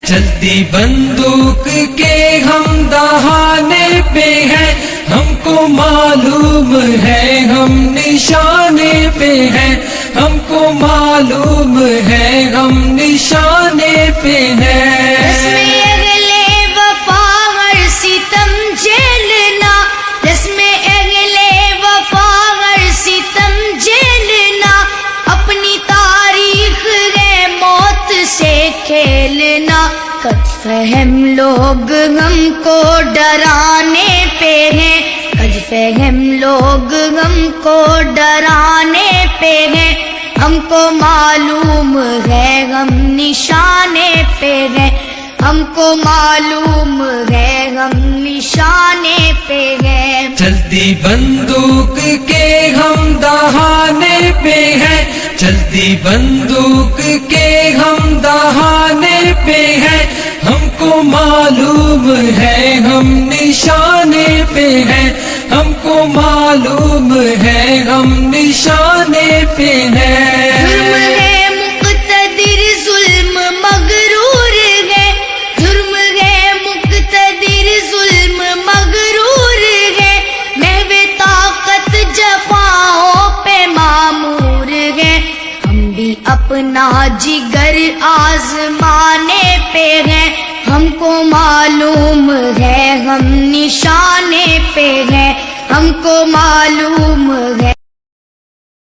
چلتی بندوق کے ہم دہانے پہ ہیں، ہم کو معلوم ہے ہم نشانے پہ ہیں، ہم کو معلوم ہے ہم نشانے پہ ہیں۔ رسم اگلے وفا ہر ستم جھیلنا، رسم اگلے وفا ہر ستم جھیلنا، اپنی تاریخ ہے موت سے کھیلنا۔ قد فہم لوگ ہم کو ڈرانے پہ ہیں، قد فہم لوگ ہم کو ڈرانے پہ ہیں، ہم کو معلوم ہے ہم نشانے پہ ہیں، ہم کو معلوم ہے ہم نشانے پہ ہیں۔ چلتی بندوق کے ہم دہانے پہ ہیں، چلتی بندوق کے ہم دہانے پہ ہیں، ہم کو معلوم ہے ہم نشانے پہ ہیں، ہم کو معلوم ہے ہم نشانے پہ ہیں۔ جرم ہے مقتدر ظلم مغرور ہے، جرم ہے مقتدر ظلم مغرور ہے، محو طاقت جفاؤں پہ معمور ہے، ہم بھی اپنا جگر آزمانے پہ ہیں، ہم کو معلوم ہے ہم نشانے پہ ہیں، ہم کو معلوم ہے